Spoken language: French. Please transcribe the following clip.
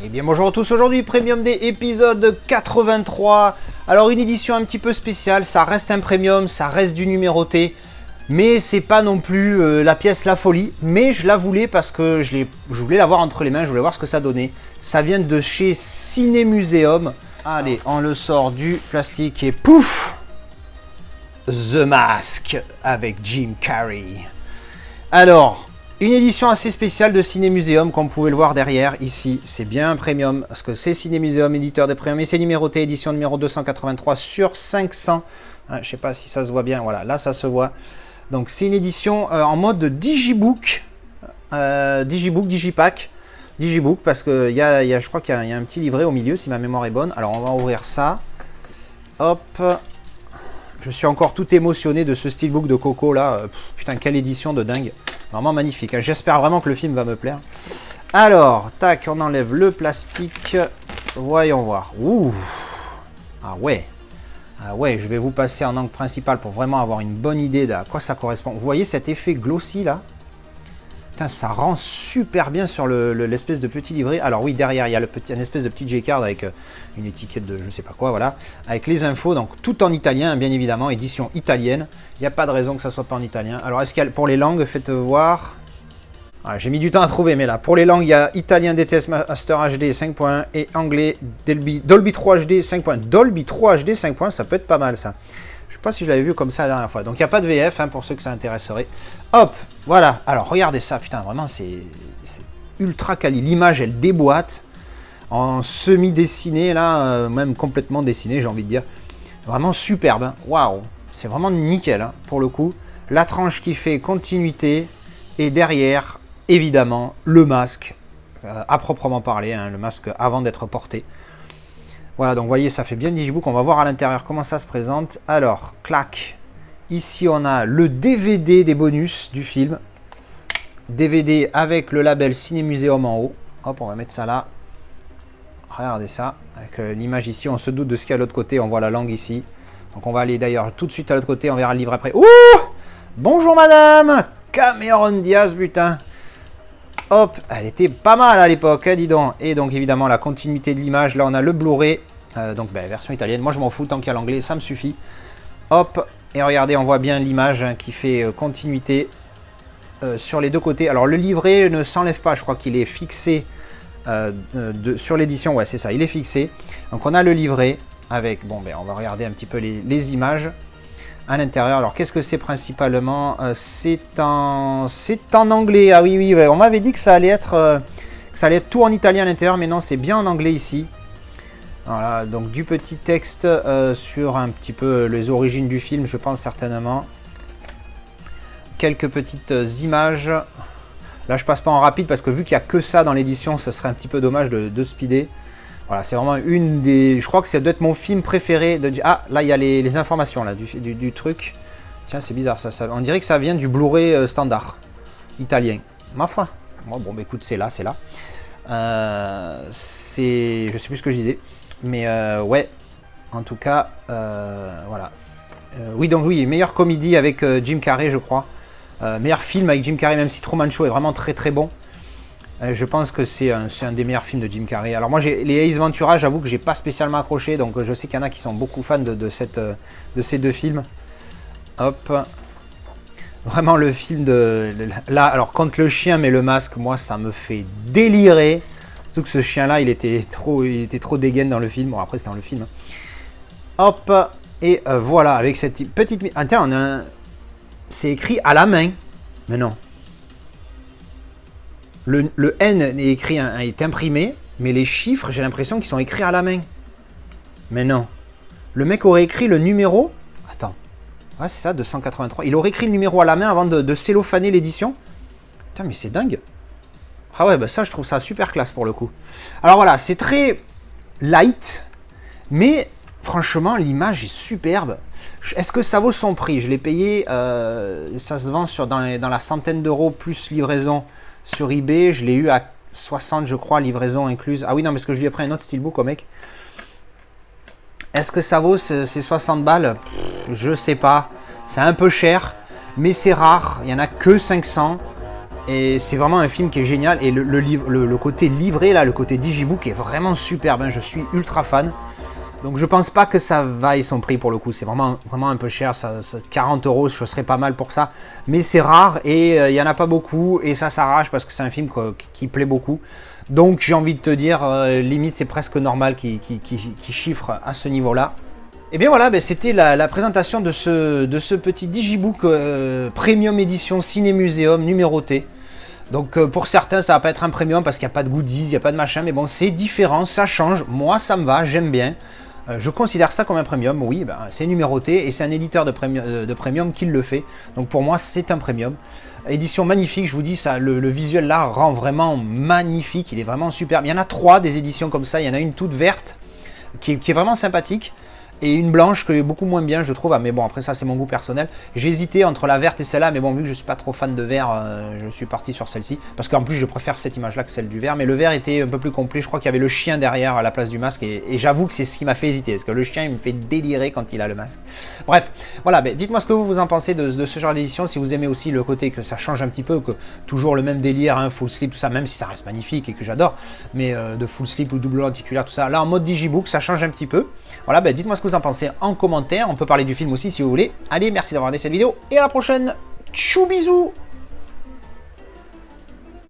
Eh bien bonjour à tous, aujourd'hui Premium Day épisode 83. Alors une édition un petit peu spéciale, ça reste un premium, ça reste du numéroté, mais c'est pas non plus la pièce la folie, mais je la voulais parce que je voulais l'avoir entre les mains, je voulais voir ce que ça donnait. Ça vient de chez Ciné Museum. Allez, on le sort du plastique et pouf, The Mask avec Jim Carrey. Alors, une édition assez spéciale de Ciné Museum, comme vous pouvez le voir derrière, ici, c'est bien un premium, parce que c'est Ciné Museum, éditeur des premiums, et c'est numéroté, édition numéro 283 sur 500. Hein, je sais pas si ça se voit bien, voilà, là ça se voit. Donc c'est une édition en mode Digibook, Digipack, Digibook, parce que je crois qu'il y a un petit livret au milieu, si ma mémoire est bonne. Alors on va ouvrir ça, hop. Je suis encore tout émotionné de ce steelbook de Coco là, putain quelle édition de dingue. Vraiment magnifique, hein. J'espère vraiment que le film va me plaire. Alors, tac, on enlève le plastique. Voyons voir. Ouh. Ah ouais. Ah ouais, je vais vous passer en angle principal pour vraiment avoir une bonne idée d'à quoi ça correspond. Vous voyez cet effet glossy là? Putain, ça rend super bien sur l'espèce de petit livret. Alors oui, derrière, il y a une espèce de petit J-card avec une étiquette de je sais pas quoi, voilà. Avec les infos, donc tout en italien, bien évidemment, édition italienne. Il n'y a pas de raison que ça soit pas en italien. Alors, est-ce qu'il y a, pour les langues, faites voir. Ah, j'ai mis du temps à trouver, mais là, pour les langues, il y a italien DTS Master HD 5.1 et anglais Dolby 3 HD 5.1. Dolby 3 HD 5.1, ça peut être pas mal, ça. Je sais pas si je l'avais vu comme ça la dernière fois. Donc il n'y a pas de VF hein, pour ceux que ça intéresserait. Hop, voilà. Alors regardez ça, putain, vraiment c'est ultra quali. L'image elle déboîte en semi-dessiné là, même complètement dessiné, j'ai envie de dire. Vraiment superbe. Hein. Waouh, c'est vraiment nickel hein, pour le coup. La tranche qui fait continuité et derrière, évidemment, le masque à proprement parler, hein, le masque avant d'être porté. Voilà, donc vous voyez, ça fait bien Digibook. On va voir à l'intérieur comment ça se présente. Alors, clac. Ici, on a le DVD des bonus du film. DVD avec le label Ciné Museum en haut. Hop, on va mettre ça là. Regardez ça. Avec l'image ici, on se doute de ce qu'il y a à l'autre côté. On voit la langue ici. Donc, on va aller d'ailleurs tout de suite à l'autre côté. On verra le livre après. Ouh! Bonjour, madame! Cameron Diaz, putain. Hop, elle était pas mal à l'époque, hein, dis donc. Et donc évidemment la continuité de l'image, là on a le Blu-ray, donc version italienne. Moi je m'en fous, tant qu'il y a l'anglais, ça me suffit. Hop, et regardez, on voit bien l'image hein, qui fait continuité sur les deux côtés. Alors le livret ne s'enlève pas, je crois qu'il est fixé sur l'édition, ouais c'est ça, il est fixé. Donc on a le livret avec, bon ben on va regarder un petit peu les images à l'intérieur. Alors qu'est-ce que c'est principalement? C'est en anglais. Ah oui, on m'avait dit que ça allait être tout en italien à l'intérieur, mais non, c'est bien en anglais ici. Voilà, donc du petit texte sur un petit peu les origines du film, je pense certainement. Quelques petites images. Là, je passe pas en rapide parce que vu qu'il n'y a que ça dans l'édition, ce serait un petit peu dommage de speeder. Voilà, c'est vraiment une des... Je crois que ça doit être mon film préféré. Ah, là, il y a les informations là, du truc. Tiens, c'est bizarre, ça. On dirait que ça vient du Blu-ray standard italien. Ma foi. Bon, bah écoute, c'est là. Je sais plus ce que je disais. Mais ouais, en tout cas, voilà. Oui, donc oui, meilleure comédie avec Jim Carrey, je crois. Meilleur film avec Jim Carrey, même si Truman Show est vraiment très très bon. Je pense que c'est un des meilleurs films de Jim Carrey. Alors moi, les Ace Ventura, j'avoue que j'ai pas spécialement accroché, donc je sais qu'il y en a qui sont beaucoup fans de ces deux films. Hop. Vraiment le film là, alors quand le chien met le masque, moi ça me fait délirer. Surtout que ce chien-là, il était trop dégaine dans le film. Bon, après c'est dans le film. Hop. Et voilà, avec cette petite... Ah, tiens, c'est écrit à la main. Mais non. Le N est écrit, est imprimé, mais les chiffres, j'ai l'impression qu'ils sont écrits à la main. Mais non. Le mec aurait écrit le numéro. Attends. Ouais, c'est ça, 283. Il aurait écrit le numéro à la main avant de cellophaner l'édition. Putain, mais c'est dingue. Ah ouais, bah ça, je trouve ça super classe pour le coup. Alors voilà, c'est très light, mais franchement, l'image est superbe. Est-ce que ça vaut son prix? Je l'ai payé, ça se vend dans la centaine d'euros plus livraison. Sur eBay, je l'ai eu à 60, je crois, livraison incluse. Ah oui, non, parce que je lui ai pris un autre steelbook au mec. Est-ce que ça vaut ces 60 balles? Je sais pas. C'est un peu cher, mais c'est rare. Il n'y en a que 500. Et c'est vraiment un film qui est génial. Et le côté livré, là, le côté digibook est vraiment superbe. Hein. Je suis ultra fan. Donc je pense pas que ça vaille son prix pour le coup. C'est vraiment un peu cher. 40 €, je serais pas mal pour ça. Mais c'est rare et il y en a pas beaucoup. Et ça s'arrache parce que c'est un film qui plaît beaucoup. Donc j'ai envie de te dire, limite c'est presque normal qu'il chiffre à ce niveau-là. Et bien voilà, c'était la présentation de ce petit digibook Premium Edition Ciné Museum numéroté. Donc pour certains ça va pas être un premium parce qu'il n'y a pas de goodies, il n'y a pas de machin, mais bon c'est différent, ça change, moi ça me va, j'aime bien. Je considère ça comme un premium, oui, c'est numéroté et c'est un éditeur de premium qui le fait. Donc pour moi c'est un premium. Édition magnifique, je vous dis, ça, le visuel là rend vraiment magnifique, il est vraiment superbe. Il y en a 3 des éditions comme ça, il y en a une toute verte qui est vraiment sympathique. Et une blanche que est beaucoup moins bien je trouve, mais bon après ça c'est mon goût personnel. J'ai hésité entre la verte et celle-là, mais bon vu que je suis pas trop fan de vert, je suis parti sur celle-ci. Parce qu'en plus je préfère cette image là que celle du vert, mais le vert était un peu plus complet, je crois qu'il y avait le chien derrière à la place du masque, et j'avoue que c'est ce qui m'a fait hésiter, parce que le chien il me fait délirer quand il a le masque. Bref, voilà, dites-moi ce que vous en pensez de ce genre d'édition, si vous aimez aussi le côté que ça change un petit peu, que toujours le même délire, hein, full slip, tout ça, même si ça reste magnifique et que j'adore, mais de full slip ou double lenticulaire, tout ça, là en mode digibook ça change un petit peu. Voilà, dites-moi ce que vous en pensez en commentaire. On peut parler du film aussi si vous voulez. Allez, merci d'avoir regardé cette vidéo et à la prochaine. Tchou bisous.